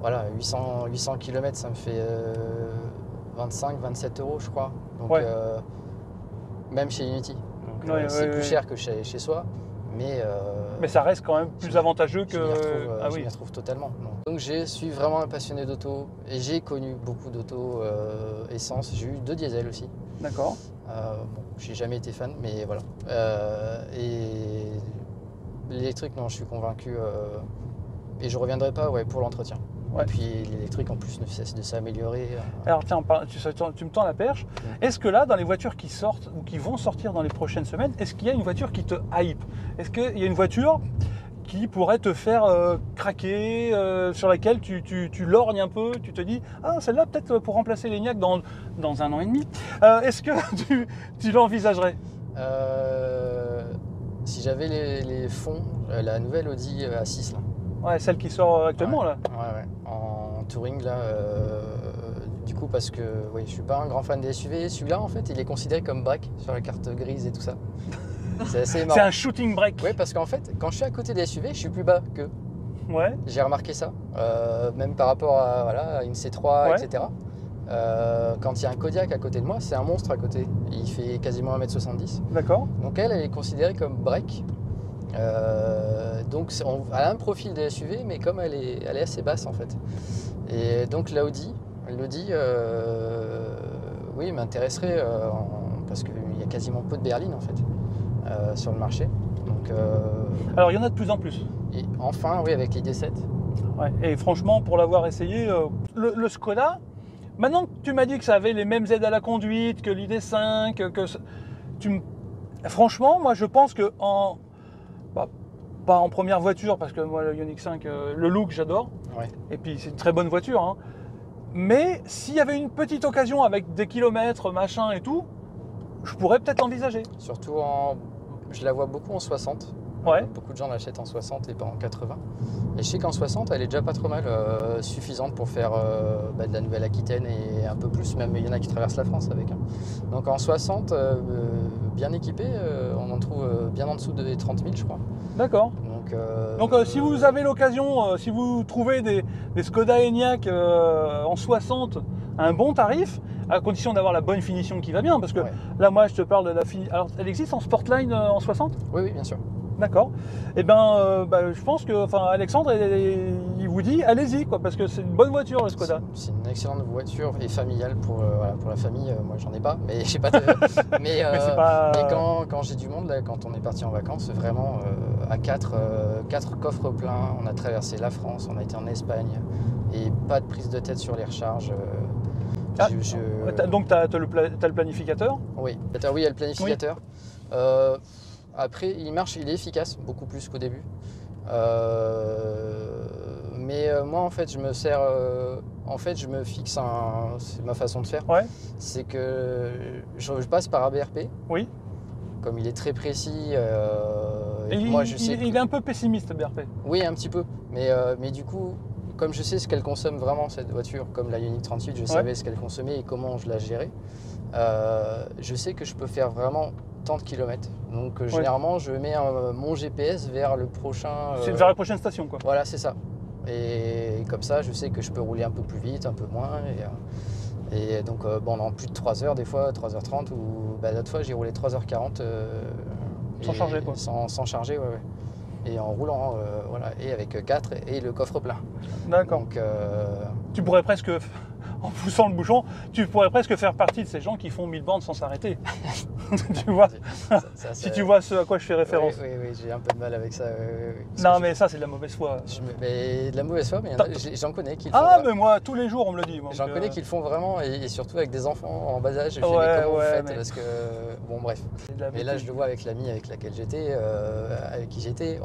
Voilà, 800 km, ça me fait 25-27 €, je crois. Donc, même chez Unity. C'est plus cher que chez soi, mais ça reste quand même plus avantageux que... Je m'y retrouve totalement. Donc, je suis vraiment un passionné d'auto et j'ai connu beaucoup d'auto essence. J'ai eu 2 diesels aussi. D'accord. Bon, j'ai jamais été fan, mais voilà. Et l'électrique, non, je suis convaincu. Et je ne reviendrai pas pour l'entretien. Et puis l'électrique en plus ne cesse de s'améliorer. Alors tiens, tu me tends la perche. Est-ce que là, dans les voitures qui sortent ou qui vont sortir dans les prochaines semaines, est-ce qu'il y a une voiture qui te hype? Est-ce qu'il y a une voiture qui pourrait te faire craquer, sur laquelle tu lorgnes un peu, tu te dis « Ah, celle-là, peut-être pour remplacer l'Enyaq dans 1 an et demi. Est-ce que tu l'envisagerais? Si j'avais les fonds, la nouvelle Audi A6 là. Ouais, celle qui sort actuellement là. Ouais. En touring là. Du coup, parce que je suis pas un grand fan des SUV. Celui-là, en fait, il est considéré comme break sur la carte grise et tout ça. C'est assez marrant. C'est un shooting break. Oui, parce qu'en fait, quand je suis à côté des SUV, je suis plus bas qu'eux. Ouais. J'ai remarqué ça. Même par rapport à une C3, etc. Quand il y a un Kodiaq à côté de moi, c'est un monstre à côté. Il fait quasiment 1m70. D'accord. Donc elle est considérée comme break. Donc elle a un profil de SUV, mais comme elle est assez basse en fait. Et donc l'Audi m'intéresserait parce qu'il y a quasiment peu de berlines en fait sur le marché. Donc, alors il y en a de plus en plus. Et enfin, avec l'ID7. Ouais. Et franchement, pour l'avoir essayé, le Skoda, maintenant que tu m'as dit que ça avait les mêmes aides à la conduite que l'ID5, franchement, moi je pense que pas en première voiture, parce que moi le Ioniq 5, le look j'adore, et puis c'est une très bonne voiture, hein. Mais s'il y avait une petite occasion avec des kilomètres, machin et tout, je pourrais peut-être l'envisager. Surtout je la vois beaucoup en 60. Beaucoup de gens l'achètent en 60 et pas en 80. Et je sais qu'en 60, elle est déjà pas trop mal, suffisante pour faire de la Nouvelle-Aquitaine et un peu plus, même il y en a qui traversent la France avec. Donc en 60, bien équipé, on en trouve bien en dessous de 30 000 je crois. D'accord. Donc si vous avez l'occasion, si vous trouvez des Skoda Enyaq en 60 à un bon tarif, à condition d'avoir la bonne finition qui va bien, parce que là moi je te parle de la finition. Alors elle existe en Sportline en 60? Oui, bien sûr. D'accord. Eh bien, je pense que, Alexandre, il vous dit, allez-y, quoi, parce que c'est une bonne voiture, le Skoda. C'est une excellente voiture et familiale pour la famille. Moi, j'en ai pas, mais j'ai pas de... mais quand j'ai du monde, là, quand on est parti en vacances, vraiment à 4 coffres pleins, on a traversé la France, on a été en Espagne et pas de prise de tête sur les recharges. Donc, tu as le planificateur? Oui, il y a le planificateur. Oui. Après, il marche, il est efficace, beaucoup plus qu'au début. Mais moi, en fait, je me sers... je me fixe c'est ma façon de faire. Ouais. C'est que je passe par ABRP. Oui. Comme il est très précis. Il est un peu pessimiste, ABRP. Oui, un petit peu. Mais du coup, comme je sais ce qu'elle consomme vraiment, cette voiture, comme la Ioniq 38, je savais ce qu'elle consommait et comment je la gérais, je sais que je peux faire vraiment tant de kilomètres. Donc généralement, je mets mon GPS vers le prochain... C'est vers la prochaine station, quoi. Voilà, c'est ça. Et comme ça, je sais que je peux rouler un peu plus vite, un peu moins. Et donc, en plus de 3 heures, des fois, 3h30, ou l'autre fois, j'ai roulé 3h40. Sans charger, quoi. Sans charger, ouais. Et en roulant, et avec 4 et le coffre plein. D'accord. Donc, tu pourrais presque... En poussant le bouchon, tu pourrais presque faire partie de ces gens qui font 1000 bornes sans s'arrêter. Tu vois, si tu vois ce à quoi je fais référence. Oui, j'ai un peu de mal avec ça. Non, mais ça, c'est de la mauvaise foi. Mais de la mauvaise foi, mais j'en connais qui le font. Ah, mais moi, tous les jours, on me le dit. J'en connais qui le font vraiment, et surtout avec des enfants en bas âge. Je fais, mais comment vous faites parce que... Bon, bref. Mais là, je le vois avec l'ami avec laquelle j'étais, avec qui j'étais.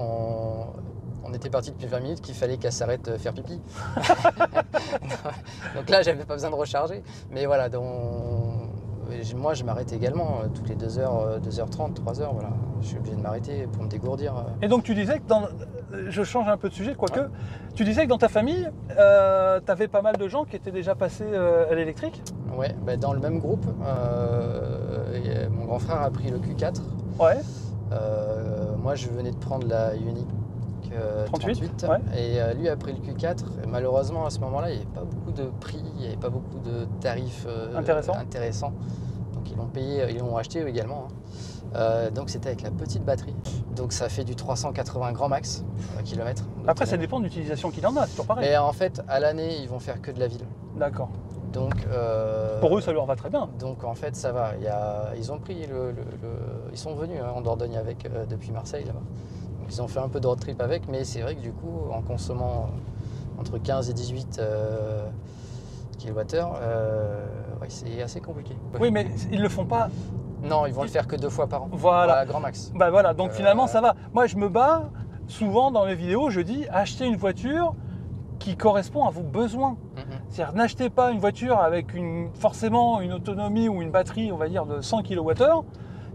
On était parti depuis 20 minutes qu'il fallait qu'elle s'arrête faire pipi. Donc là, j'avais pas besoin de recharger. Mais voilà, moi, je m'arrête également toutes les 2h, 2h30, 3h. Voilà. Je suis obligé de m'arrêter pour me dégourdir. Et donc, tu disais que je change un peu de sujet, quoique. Tu disais que dans ta famille, tu avais pas mal de gens qui étaient déjà passés à l'électrique. Oui, dans le même groupe. Mon grand frère a pris le Q4. Ouais. Moi, je venais de prendre la Ioniq 38 ouais. Et lui a pris le Q4. Et malheureusement, à ce moment-là, il n'y avait pas beaucoup de prix, il n'y avait pas beaucoup de tarifs intéressants. Donc ils l'ont acheté eux également. Donc c'était avec la petite batterie. Donc ça fait du 380 grand max kilomètres. Après, ça dépend de l'utilisation qu'il en a, c'est toujours pareil. Et en fait, à l'année, ils vont faire que de la ville. D'accord. Donc, pour eux, ça leur va très bien. Donc en fait, ça va. Ils ont pris ils sont venus en Dordogne avec depuis Marseille là-bas. Ils ont fait un peu de road trip avec, mais c'est vrai que du coup, en consommant entre 15 et 18 kWh, c'est assez compliqué. Oui, mais ils ne le font pas. Non, ils vont le faire que 2 fois par an. Voilà, grand max. Voilà, donc finalement, ça va. Moi, je me bats souvent dans mes vidéos, je dis achetez une voiture qui correspond à vos besoins. C'est-à-dire, n'achetez pas une voiture avec forcément une autonomie ou une batterie, on va dire, de 100 kWh.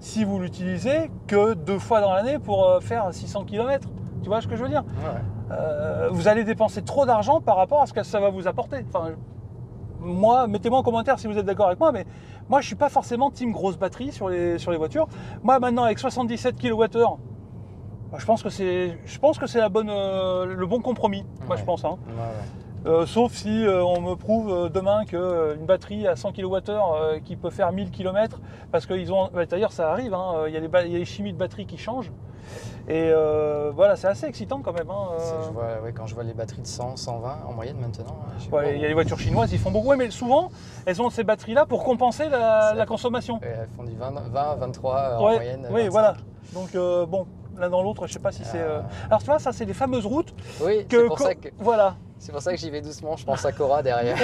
Si vous l'utilisez que 2 fois dans l'année pour faire 600 km. Tu vois ce que je veux dire? Vous allez dépenser trop d'argent par rapport à ce que ça va vous apporter. Enfin, moi, mettez-moi en commentaire si vous êtes d'accord avec moi, mais moi, je ne suis pas forcément team grosse batterie sur les voitures. Moi, maintenant, avec 77 kWh, je pense que c'est le bon compromis. Moi, je pense. Hein. Sauf si on me prouve demain qu'une batterie à 100 kWh qui peut faire 1000 km, parce qu'ils ont... D'ailleurs, ça arrive, hein, il y a les chimies de batterie qui changent. Et voilà, c'est assez excitant quand même. Hein, quand je vois les batteries de 100, 120 en moyenne maintenant. Il y a les voitures chinoises, ils font beaucoup. Ouais, mais souvent, elles ont ces batteries-là pour compenser la consommation. Elles font du 20, 23 en moyenne. Oui, voilà. Donc bon, l'un dans l'autre, je sais pas si c'est... Alors tu vois, ça c'est les fameuses routes. Oui, c'est pour ça que... Voilà. C'est pour ça que j'y vais doucement, je pense à Cora derrière.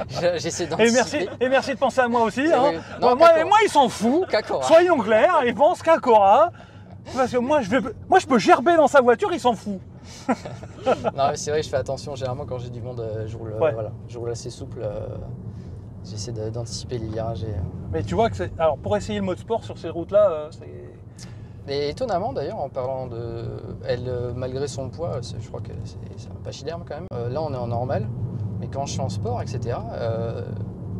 J'essaie d'anticiper. Et merci de penser à moi aussi. Hein. Non, moi, ils s'en foutent. Soyons clairs, ils pensent qu'à Cora. Parce que moi, je peux gerber dans sa voiture, il s'en fout. Non, mais c'est vrai que je fais attention. Généralement, quand j'ai du monde, je roule assez souple. J'essaie d'anticiper les virages. Mais tu vois que alors pour essayer le mode sport sur ces routes-là, c'est... Et étonnamment d'ailleurs, en parlant de elle, malgré son poids, je crois que c'est un pachyderme quand même. Là, on est en normal, mais quand je suis en sport, etc.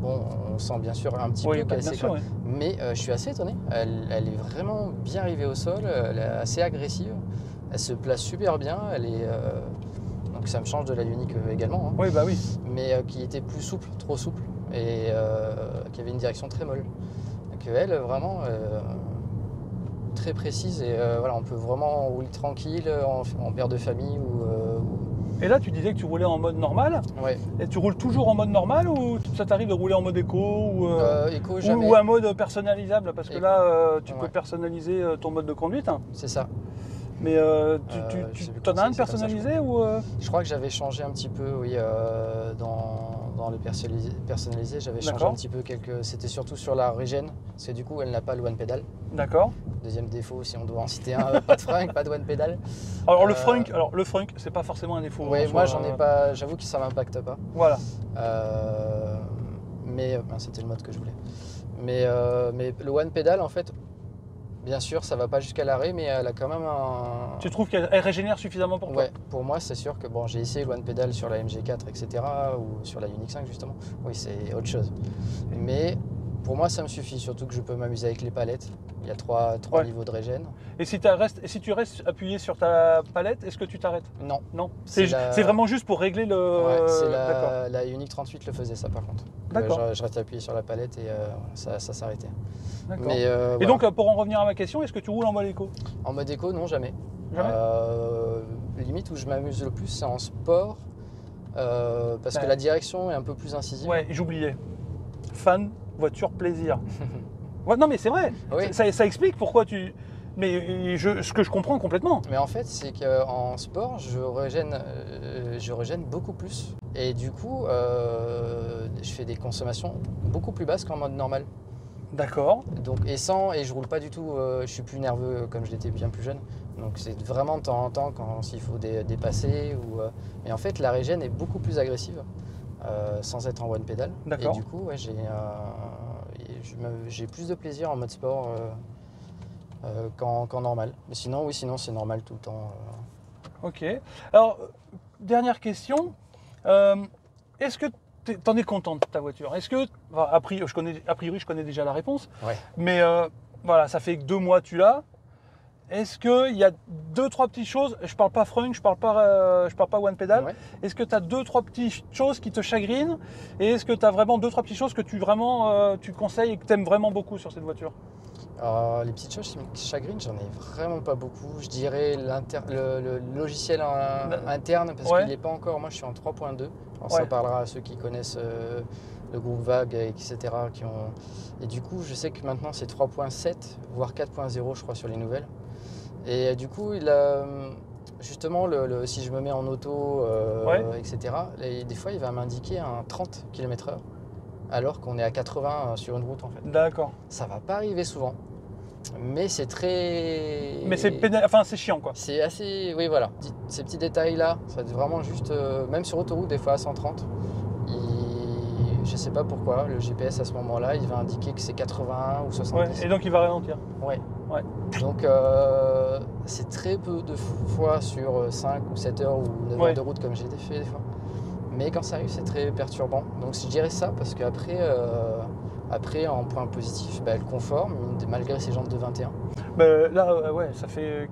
On sent bien sûr un petit peu qu'elle s'écrase. Oui. Mais je suis assez étonné. Elle est vraiment bien arrivée au sol. Elle est assez agressive. Elle se place super bien. Elle est donc ça me change de la Ioniq également. Hein. Oui, bah oui. Mais qui était plus souple, trop souple, et qui avait une direction très molle. Donc elle vraiment. très précise et voilà, on peut vraiment rouler tranquille en père de famille Et là, tu disais que tu roulais en mode normal. Ouais. Et tu roules toujours en mode normal ou ça t'arrive de rouler en mode éco éco, jamais. ou un mode personnalisable? Parce que Éco. là, tu peux personnaliser ton mode de conduite. C'est ça. Mais tu en as un de personnalisé ou Je crois que j'avais changé un petit peu, oui, dans le personnalisé, j'avais changé un petit peu quelques... C'était surtout sur la régène, parce que du coup, elle n'a pas le one pedal. D'accord. Deuxième défaut, si on doit en citer un, pas de frein, pas de one pedal. Alors le frunk, c'est pas forcément un défaut. Oui, moi j'en ai pas, j'avoue que ça m'impacte pas. Voilà. Mais c'était le mode que je voulais. Mais le one pedal, en fait, bien sûr, ça va pas jusqu'à l'arrêt, mais elle a quand même un... Tu trouves qu'elle régénère suffisamment pour toi? Ouais, pour moi, c'est sûr que bon, j'ai essayé le one pedal sur la MG4, etc., ou sur la Ioniq 5 justement. Oui, c'est autre chose. Mais pour moi, ça me suffit, surtout que je peux m'amuser avec les palettes. Il y a trois niveaux de régène. Et si tu restes appuyé sur ta palette, est-ce que tu t'arrêtes? Non. Non. C'est vraiment juste pour régler le... Ouais, c'est la Ioniq 38 le faisait ça par contre. D'accord. Je restais appuyé sur la palette et ça s'arrêtait. D'accord. Et donc pour en revenir à ma question, est-ce que tu roules en mode éco? En mode éco, non, jamais. Jamais limite où je m'amuse le plus, c'est en sport. Parce que la direction est un peu plus incisive. Ouais, j'oubliais. Fan, voiture, plaisir. Ouais, non mais c'est vrai, oui. Ça explique pourquoi tu... Mais ce que je comprends complètement. Mais en fait, c'est qu'en sport, je régène beaucoup plus. Et du coup, je fais des consommations beaucoup plus basses qu'en mode normal. D'accord. Donc, et je roule pas du tout, je suis plus nerveux comme je l'étais bien plus jeune. Donc c'est vraiment de temps en temps quand s'il faut dépasser. Mais en fait, la régène est beaucoup plus agressive sans être en one pedal. D'accord. Et du coup, ouais, j'ai plus de plaisir en mode sport qu'en normal. Mais sinon, oui, c'est normal tout le temps. Ok. Alors, dernière question. Est-ce que t'en es content de ta voiture? Est-ce que, a priori, je connais déjà la réponse. Ouais. Mais voilà, ça fait que 2 mois que tu l'as. Est-ce qu'il y a 2-3 petites choses, je parle pas frunk, je parle pas one pedal, ouais. Est-ce que tu as 2-3 petites choses qui te chagrinent? Et est-ce que tu as vraiment 2-3 petites choses que tu conseilles et que tu aimes vraiment beaucoup sur cette voiture? Alors, les petites choses qui me chagrinent, j'en ai vraiment pas beaucoup. Je dirais le logiciel interne, parce qu'il n'est pas encore, moi je suis en 3.2. Alors ça parlera à ceux qui connaissent le groupe Vague, etc. Et du coup, je sais que maintenant c'est 3.7, voire 4.0 je crois sur les nouvelles. Et du coup, justement, si je me mets en auto, etc., des fois, il va m'indiquer un 30 km/h, alors qu'on est à 80 sur une route, en fait. D'accord. Ça va pas arriver souvent, mais c'est très... Mais c'est chiant, quoi. C'est assez... Oui, voilà. Ces petits détails-là, ça va être vraiment juste... même sur autoroute, des fois à 130, je sais pas pourquoi, le GPS à ce moment-là, il va indiquer que c'est 81 ou 70. Ouais, et donc il va ralentir. Ouais. Donc c'est très peu de fois sur 5 ou 7 heures ou 9 heures de route comme j'ai fait des fois. Mais quand ça arrive, c'est très perturbant. Donc je dirais ça parce qu'après, en point positif, le confort, malgré ces jantes de 21. Là, ça fait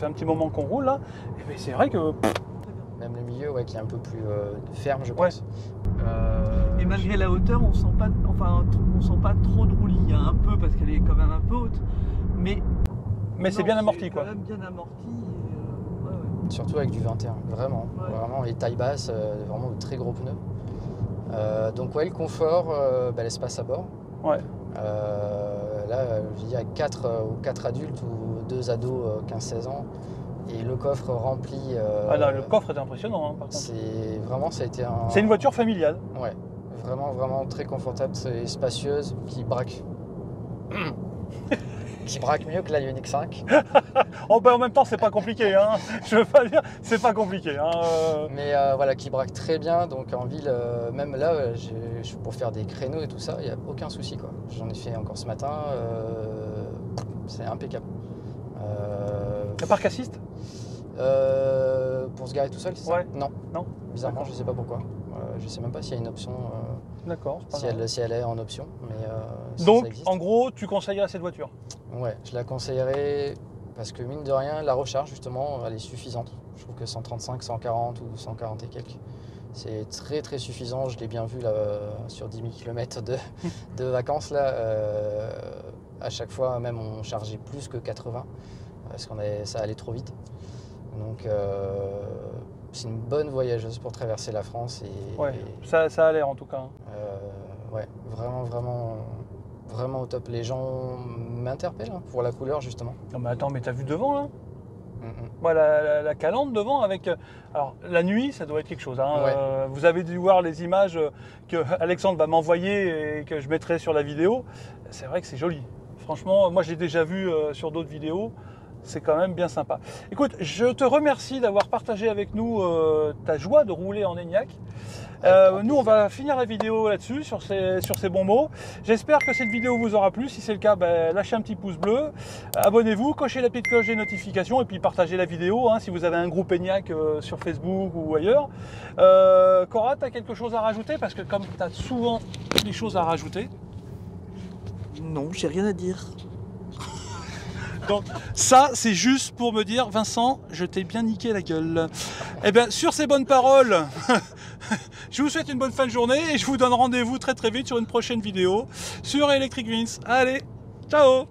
un petit moment qu'on roule là. Et c'est vrai que... Même le milieu qui est un peu plus ferme, je pense. Et malgré la hauteur, on sent pas trop de roulis, il y a un peu parce qu'elle est quand même un peu haute, mais c'est bien amorti, quoi. Quand même bien amorti. Surtout avec du 21, vraiment, les tailles basses, vraiment de très gros pneus. Donc le confort, l'espace à bord. Ouais. Là, je dis avec 4 adultes ou 2 ados 15-16 ans. Et le coffre rempli. Le coffre est impressionnant, par contre. C'est vraiment, ça a été un. C'est une voiture familiale. Ouais, vraiment très confortable, c'est spacieuse, qui braque. Qui braque mieux que la Ioniq 5. En même temps, c'est pas compliqué, hein. Je veux pas dire, c'est pas compliqué. Hein. Mais qui braque très bien, donc en ville, même là, pour faire des créneaux et tout ça, il n'y a aucun souci, quoi. J'en ai fait encore ce matin, c'est impeccable. Le parc assist pour se garer tout seul, c'est ça? Non. Bizarrement, je sais pas pourquoi. Je sais même pas s'il y a une option. D'accord. Si elle est en option. Mais, donc, en gros, tu conseillerais cette voiture? Ouais, je la conseillerais parce que mine de rien, la recharge, justement, elle est suffisante. Je trouve que 135, 140 ou 140 et quelques, c'est très très suffisant. Je l'ai bien vu là, sur 10 000 km de vacances. Là, à chaque fois, même on chargeait plus que 80 parce que ça allait trop vite. Donc c'est une bonne voyageuse pour traverser la France. Ça a l'air en tout cas. Ouais, vraiment au top. Les gens m'interpellent pour la couleur justement. Non mais attends, mais t'as vu devant là? Voilà, la calandre devant avec... Alors la nuit, ça doit être quelque chose. Hein. Ouais. Vous avez dû voir les images que Alexandre va m'envoyer et que je mettrai sur la vidéo. C'est vrai que c'est joli. Franchement, moi j'ai déjà vu sur d'autres vidéos. C'est quand même bien sympa. Écoute, je te remercie d'avoir partagé avec nous ta joie de rouler en Enyaq. Nous, on va finir la vidéo là-dessus, sur ces bons mots. J'espère que cette vidéo vous aura plu. Si c'est le cas, lâchez un petit pouce bleu. Abonnez-vous, cochez la petite cloche des notifications et puis partagez la vidéo si vous avez un groupe Enyaq sur Facebook ou ailleurs. Cora, tu as quelque chose à rajouter? Parce que comme tu as souvent des choses à rajouter. Non, j'ai rien à dire. Donc ça, c'est juste pour me dire, Vincent, je t'ai bien niqué la gueule. Et bien, sur ces bonnes paroles, je vous souhaite une bonne fin de journée et je vous donne rendez-vous très vite sur une prochaine vidéo sur Electric Vince. Allez, ciao!